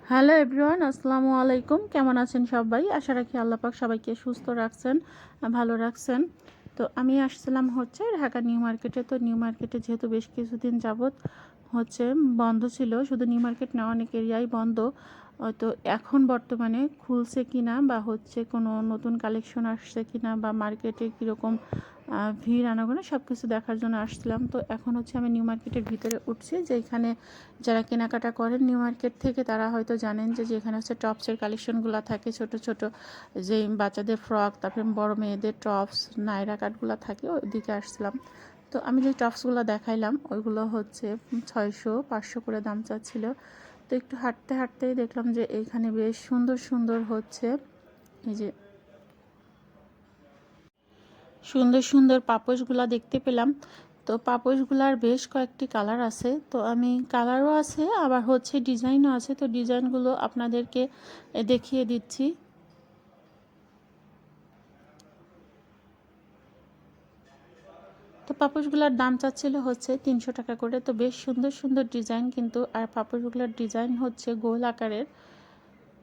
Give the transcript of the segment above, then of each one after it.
Hello everyone, আসসালামু আলাইকুম। কেমন আছেন সবাই? আশা রাখি আল্লাহ পাক সবাইকে সুস্থ রাখছেন, ভালো রাখছেন। তো আমি আসছিলাম হচ্ছে ঢাকা নিউ মার্কেটে। তো নিউ মার্কেটে যেহেতু বেশ কিছুদিন যাবত হচ্ছে বন্ধ ছিল, শুধু নিউ মার্কেট না, অনেক এরিয়াই বন্ধ। তো এখন বর্তমানে খুলছে কিনা বা হচ্ছে কোনো নতুন কালেকশন আসছে কিনা বা মার্কেটে কীরকম ভিড় আনাগোনা সব কিছু দেখার জন্য আসছিলাম। তো এখন হচ্ছে আমি নিউ মার্কেটের ভিতরে উঠছি, যেখানে যারা কেনাকাটা করেন নিউ মার্কেট থেকে তারা হয়তো জানেন যে যেখানে হচ্ছে টপসের কালেকশনগুলো থাকে, ছোট ছোট যে বাচ্চাদের ফ্রক, তারপরে বড় মেয়েদের টপস, নায়রা কাটগুলো থাকে, ওইদিকে আসছিলাম। তো আমি যে টপসগুলো দেখাইলাম ওইগুলো হচ্ছে 600-500 করে দাম চাচ্ছিল। তো একটু হাঁটতে হাঁটতেই দেখলাম যে এইখানে বেশ সুন্দর সুন্দর হচ্ছে এই যে সুন্দর সুন্দর পাপোশগুলো দেখতে পেলাম। তো পাপোশগুলার বেশ কয়েকটি কালার আছে, তো আমি কালারও আছে আবার হচ্ছে ডিজাইনও আছে। তো ডিজাইনগুলো আপনাদেরকে দেখিয়ে দিচ্ছি। তো পাপোশগুলোর দাম চাচ্ছিল হচ্ছে 300 টাকা করে। তো বেশ সুন্দর সুন্দর ডিজাইন কিন্তু, আর পাপোশগুলোর ডিজাইন হচ্ছে গোল আকারের।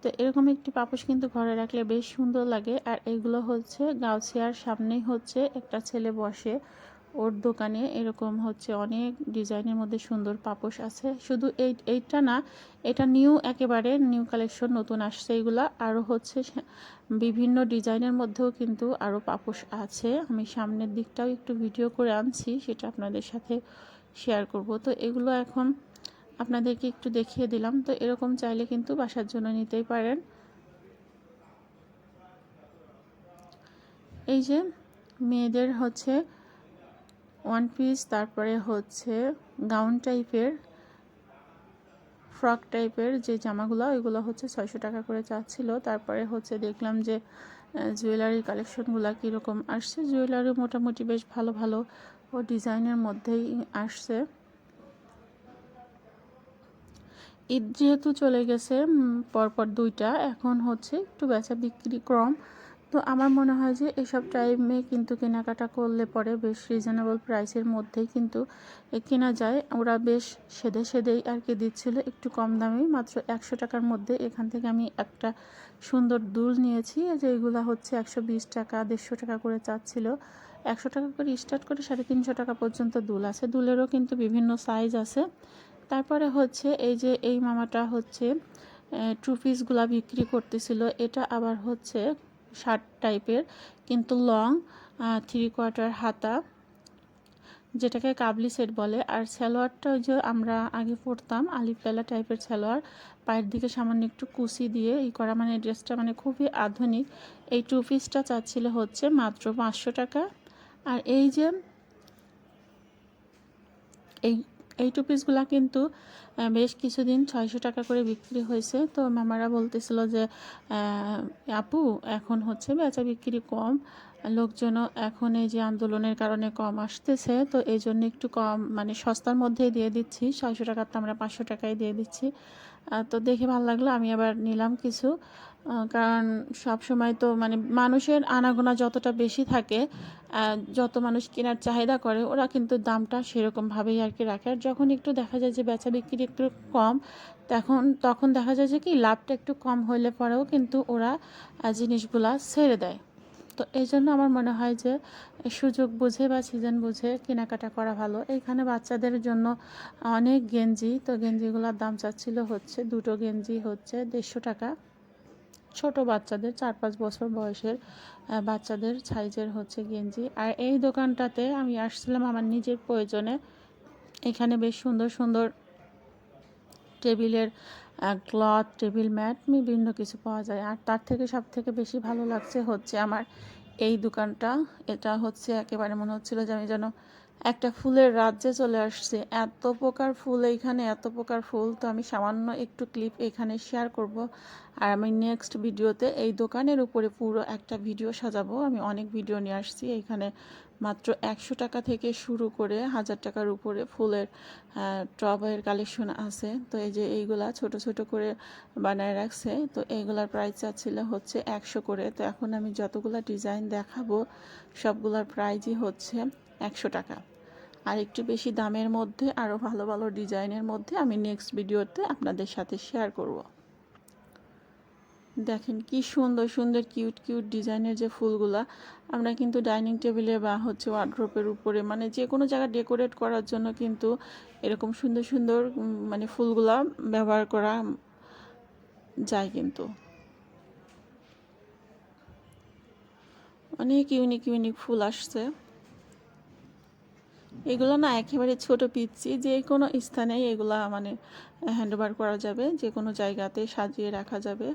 তো এরকম একটি পাপোশ কিন্তু ঘরে রাখলে বেশ সুন্দর লাগে। আর এগুলো হচ্ছে গাউছিয়ার সামনেই হচ্ছে একটা ছেলে বসে, ওর দোকানে এরকম হচ্ছে অনেক ডিজাইনের মধ্যে সুন্দর পাপোশ আছে। শুধু এইটা না, এটা নিউ, একেবারে নিউ কালেকশন, নতুন আসছে এগুলা। আরও হচ্ছে বিভিন্ন ডিজাইনের মধ্যেও কিন্তু আরও পাপোশ আছে। আমি সামনের দিকটাও একটু ভিডিও করে আনছি, সেটা আপনাদের সাথে শেয়ার করব। তো এগুলো এখন আপনাদেরকে একটু দেখিয়ে দিলাম। তো এরকম চাইলে কিন্তু বাসার জন্য নিতেই পারেন। এই যে মেয়েদের হচ্ছে ওয়ান পিস, তারপরে হচ্ছে গাউন টাইপের, ফ্রক টাইপের যে জামাগুলো, ওইগুলো হচ্ছে 600 টাকা করে চাচ্ছিল। তারপরে হচ্ছে দেখলাম যে জুয়েলারির কালেকশনগুলো কীরকম আসছে। জুয়েলারি মোটামুটি বেশ ভালো ভালো ও ডিজাইনের মধ্যেই আসছে। ঈদ যেহেতু চলে গেছে পরপর দুইটা, এখন হচ্ছে একটু বেচা বিক্রি কম। তো আমার মনে হয় যে এসব টাইমে কিন্তু কেনাকাটা করলে পরে বেশ রিজনেবল প্রাইসের মধ্যেই কিন্তু কেনা যায়। ওরা বেশ সেধে সেধেই আর কি দিচ্ছিল, একটু কম দামেই, মাত্র 100 টাকার মধ্যে। এখান থেকে আমি একটা সুন্দর দুল নিয়েছি, যে এগুলো হচ্ছে 120 টাকা, 150 টাকা করে চাচ্ছিল। 100 টাকা করে স্টার্ট করে 350 টাকা পর্যন্ত দুল আছে। দুলেরও কিন্তু বিভিন্ন সাইজ আছে। তারপরে হচ্ছে এই যে এই মামাটা হচ্ছে টু পিসগুলা বিক্রি করতেছিল। এটা আবার হচ্ছে শার্ট টাইপের কিন্তু লং, 3/4 হাতা, যেটাকে কাবলি সেট বলে। আর সালোয়ারটা ওই যে আমরা আগে পরতাম আলিফ-লালা টাইপের সালোয়ার, পায়ের দিকে সামান্য একটু কুচি দিয়ে ই করা, মানে ড্রেসটা মানে খুবই আধুনিক। এই টু পিসটা চাচ্ছিল হচ্ছে মাত্র 500 টাকা। আর এই যে এই এই টু পিসগুলা কিন্তু বেশ কিছুদিন 600 টাকা করে বিক্রি হয়েছে। তো মামারা বলতেছিল যে আপু এখন হচ্ছে বেচা বিক্রি কম, লোকজনও এখন এই যে আন্দোলনের কারণে কম আসতেছে, তো এই জন্য একটু কম মানে সস্তার মধ্যেই দিয়ে দিচ্ছি। 600 টাকারটা আমরা 500 টাকায় দিয়ে দিচ্ছি। তো দেখে ভালো লাগলো, আমি আবার নিলাম কিছু। কারণ সব সময় তো মানে মানুষের আনাগোনা যতটা বেশি থাকে, যত মানুষ কেনার চাহিদা করে, ওরা কিন্তু দামটা সেরকমভাবেই আর কি রাখে। আর যখন একটু দেখা যায় যে বেচা বিক্রি একটু কম, তখন দেখা যায় যে কি লাভটা একটু কম হইলে পরেও কিন্তু ওরা জিনিসগুলা ছেড়ে দেয়। তো এই জন্য আমার মনে হয় যে সুযোগ বুঝে বা সিজন বুঝে কেনাকাটা করা ভালো। এইখানে বাচ্চাদের জন্য অনেক গেঞ্জি, তো গেঞ্জিগুলোর দাম চাচ্ছিল হচ্ছে দুটো গেঞ্জি হচ্ছে 150 টাকা। ছোট বাচ্চাদের 4-5 বছর বয়সের বাচ্চাদের সাইজের হচ্ছে গেঞ্জি। আর এই দোকানটাতে আমি আসছিলাম আমার নিজের প্রয়োজনে। এখানে বেশ সুন্দর সুন্দর টেবিলের ক্লথ, টেবিল ম্যাট, বিভিন্ন কিছু পাওয়া যায়। আর তার থেকে সব থেকে বেশি ভালো লাগছে হচ্ছে আমার এই দোকানটা। এটা হচ্ছে একেবারে মনে হচ্ছিল যে আমি যেন একটা ফুলের রাজ্যে চলে আসছে। এত প্রকার ফুল এইখানে, এত প্রকার ফুল। তো আমি সামান্য একটু ক্লিপ এখানে শেয়ার করব। আর আমি নেক্সট ভিডিওতে এই দোকানের উপরে পুরো একটা ভিডিও সাজাবো। আমি অনেক ভিডিও নিয়ে আসছি। এইখানে মাত্র 100 টাকা থেকে শুরু করে 1000 টাকার উপরে ফুলের টবের কালেকশন আছে। তো এই যে এইগুলা ছোট ছোট করে বানায় রাখছে। তো এইগুলার প্রাইস চাচ্ছিল হচ্ছে 100 করে। তো এখন আমি যতগুলা ডিজাইন দেখাবো সবগুলার প্রাইসই হচ্ছে 100 টাকা। আর একটু বেশি দামের মধ্যে আরও ভালো ভালো ডিজাইনের মধ্যে আমি নেক্সট ভিডিওতে আপনাদের সাথে শেয়ার করব। দেখেন কি সুন্দর সুন্দর কিউট কিউট ডিজাইনের যে ফুলগুলা, আমরা কিন্তু ডাইনিং টেবিলে বা হচ্ছে ওয়ার্ড্রোপের উপরে মানে যে কোনো জায়গায় ডেকোরেট করার জন্য কিন্তু এরকম সুন্দর সুন্দর মানে ফুলগুলা ব্যবহার করা যায়। কিন্তু অনেক ইউনিক ইউনিক ফুল আসছে। এগুলো না একেবারে ছোট পিচ্ছি, যে কোনো স্থানে এগুলা মানে হ্যান্ডওভার করা যাবে, যে কোনো জায়গাতে সাজিয়ে রাখা যাবে।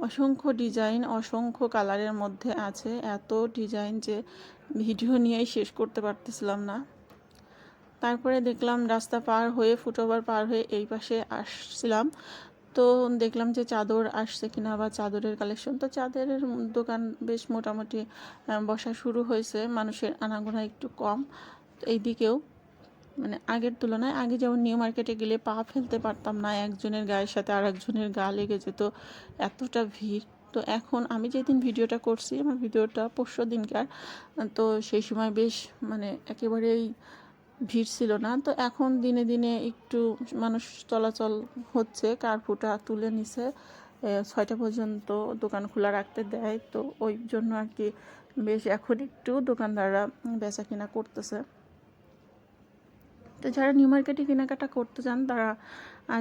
অসংখ্য ডিজাইন, অসংখ্য কালারের মধ্যে আছে, এত ডিজাইন যে ভিডিও নিয়েই শেষ করতে পারতেছিলাম না। তারপরে দেখলাম রাস্তা পার হয়ে, ফুটওভার পার হয়ে এই পাশে আসছিলাম, তো দেখলাম যে চাদর আসছে কিনা বা চাদরের কালেকশন। তো চাদরের দোকান বেশ মোটামুটি বসা শুরু হয়েছে, মানুষের আনাগোনা একটু কম। তো এইদিকেও মানে আগের তুলনায়, আগে যেমন নিউ মার্কেটে গেলে পা ফেলতে পারতাম না, একজনের গায়ের সাথে আর একজনের গা লেগে যেত, এতটা ভিড়। তো এখন আমি যেদিন ভিডিওটা করছি, আমার ভিডিওটা পরশু দিনকার, তো সেই সময় বেশ মানে একেবারেই ভিড় ছিল না। তো এখন দিনে দিনে একটু মানুষ চলাচল হচ্ছে, কার্ফুটা তুলে নিছে, 6টা পর্যন্ত দোকান খোলা রাখতে দেয়, তো ওই জন্য আর কি বেশ এখন একটু দোকানদাররা বেচা কিনা করতেছে। তো যারা নিউ মার্কেটে কেনাকাটা করতে চান তারা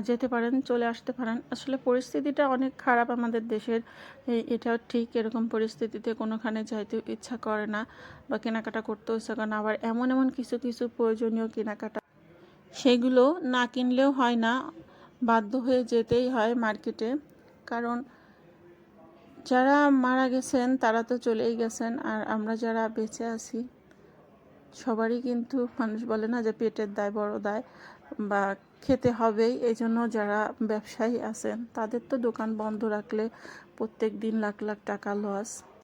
যেতে পারেন, চলে আসতে পারেন। আসলে পরিস্থিতিটা অনেক খারাপ আমাদের দেশের, এটাও ঠিক। এরকম পরিস্থিতিতে কোনোখানে যাইতে ইচ্ছা করে না বা কেনাকাটা করতেও ইচ্ছা করে না। আবার এমন এমন কিছু কিছু প্রয়োজনীয় কেনাকাটা, সেগুলো না কিনলেও হয় না, বাধ্য হয়ে যেতেই হয় মার্কেটে। কারণ যারা মারা গেছেন তারা তো চলেই গেছেন, আর আমরা যারা বেঁচে আছি সবারই কিন্তু, মানুষ বলে না যে পেটের দায় বড় দায়, বা খেতে হবেই। এই জন্য যারা ব্যবসায়ী আছেন তাদের তো দোকান বন্ধ রাখলে প্রত্যেক দিন লাখ লাখ টাকা লস।